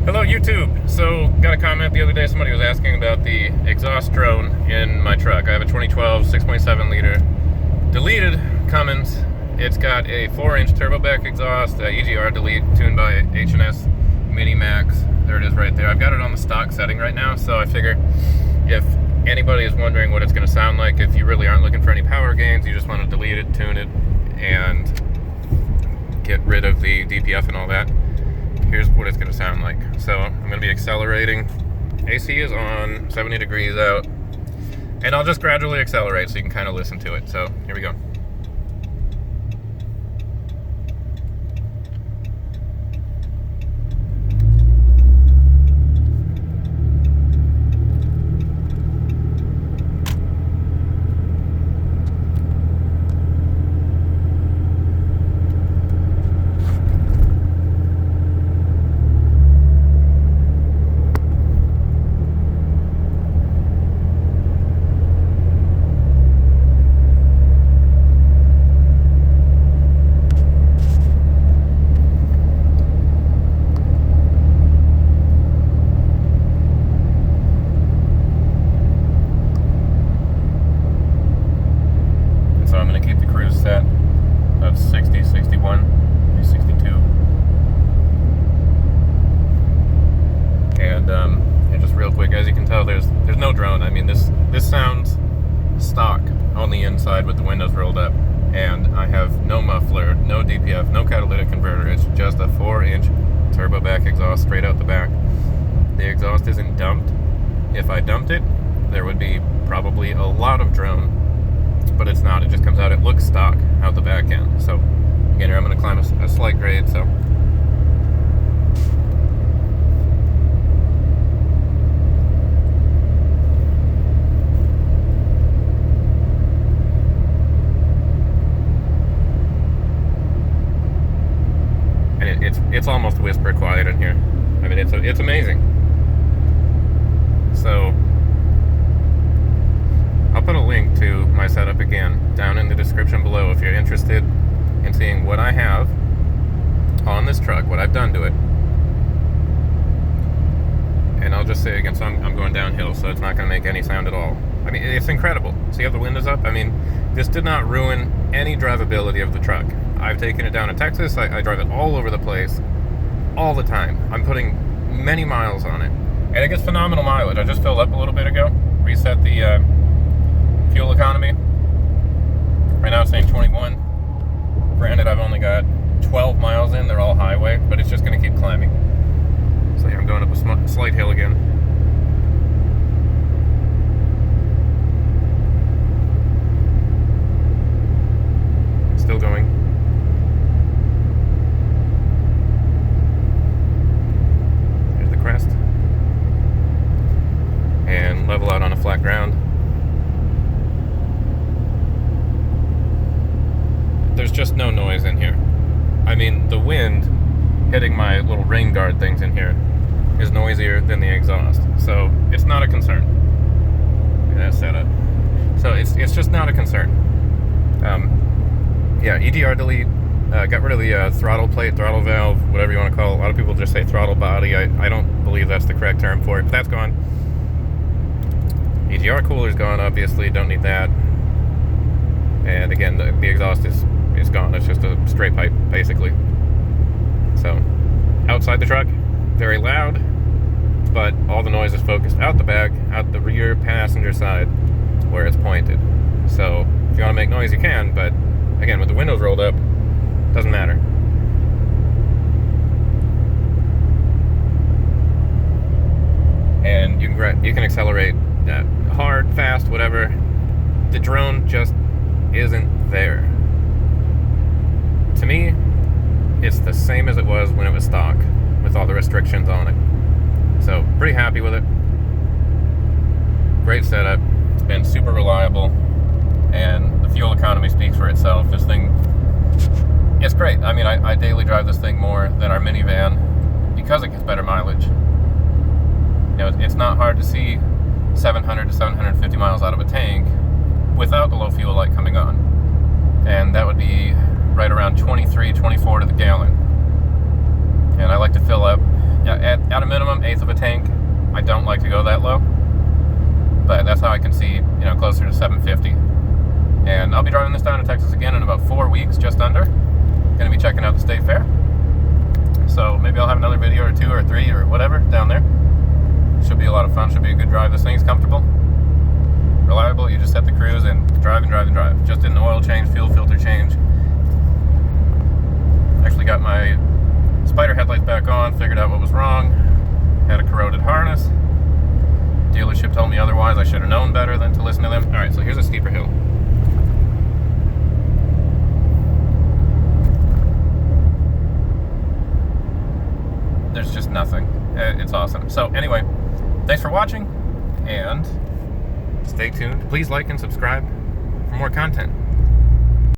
Hello YouTube. So got a comment the other day, somebody was asking about the exhaust drone in my truck. I have a 2012 6.7 liter deleted Cummins. It's got a 4-inch turboback exhaust, EGR delete tuned by H&S Mini Max. There it is right there. I've got it on the stock setting right now, so I figure if anybody is wondering what it's going to sound like, if you really aren't looking for any power gains, you just want to delete it, tune it, and get rid of the DPF and all that, here's what it's going to sound like. So I'm going to be accelerating. AC is on, 70 degrees out, and I'll just gradually accelerate so you can kind of listen to it. So here we go. So I'm going to keep the cruise set of 60, 61, 62. And just real quick, as you can tell, there's no drone. I mean, this sounds stock on the inside with the windows rolled up. And I have no muffler, no DPF, no catalytic converter. It's just a 4-inch turboback exhaust straight out the back. The exhaust isn't dumped. If I dumped it, there would be probably a lot of drone. But it's not. It just comes out. It looks stock out the back end. So again, here I'm going to climb a slight grade. So and it's almost whisper quiet in here. I mean, it's amazing. So I'll put a link to my setup again down in the description below if you're interested in seeing what I have on this truck, what I've done to it. And I'll just say again, so I'm going downhill, so it's not going to make any sound at all. I mean, it's incredible. So you have the windows up. I mean, this did not ruin any drivability of the truck. I've taken it down to Texas. I drive it all over the place, all the time. I'm putting many miles on it, and it gets phenomenal mileage. I just filled up a little bit ago, reset the fuel economy. Right now it's saying 21. Granted, I've only got 12 miles in. They're all highway, but it's just going to keep climbing. So here I'm going up a slight hill again. Still going. Here's the crest. And level out on a flat ground. There's just no noise in here. I mean, the wind hitting my little rain guard things in here is noisier than the exhaust, so it's not a concern. Look at that setup. So it's just not a concern. Yeah, EGR delete, got rid of the throttle plate, throttle valve, whatever you want to call it. A lot of people just say throttle body. I don't believe that's the correct term for it, but that's gone. EGR cooler's gone, obviously, don't need that. And again, the exhaust is gone. It's just a straight pipe, basically. So outside the truck, very loud, but all the noise is focused out the back, out the rear passenger side where it's pointed. So if you want to make noise, you can, but again, with the windows rolled up, doesn't matter. And you can accelerate hard, fast, whatever. The drone just isn't there. To me, it's the same as it was when it was stock, with all the restrictions on it. So pretty happy with it. Great setup. It's been super reliable, and the fuel economy speaks for itself. This thing, it's great. I mean, I daily drive this thing more than our minivan because it gets better mileage. You know, it's not hard to see 700 to 750 miles out of a tank without the low fuel light coming on, and that would be right around 23, 24 to the gallon. And I like to fill up at a minimum, 1/8 of a tank. I don't like to go that low, but that's how I can see, closer to 750. And I'll be driving this down to Texas again in about 4 weeks, just under. Gonna be checking out the state fair. So maybe I'll have another video or 2 or 3 or whatever down there. Should be a lot of fun, should be a good drive. This thing's comfortable, reliable. You just set the cruise and drive and drive and drive. Just did an oil change, fuel filter change. Actually got my spider headlights back on, figured out what was wrong. Had a corroded harness. Dealership told me otherwise. I should have known better than to listen to them. Alright, so here's a steeper hill. There's just nothing. It's awesome. So anyway, thanks for watching, and stay tuned. Please like and subscribe for more content.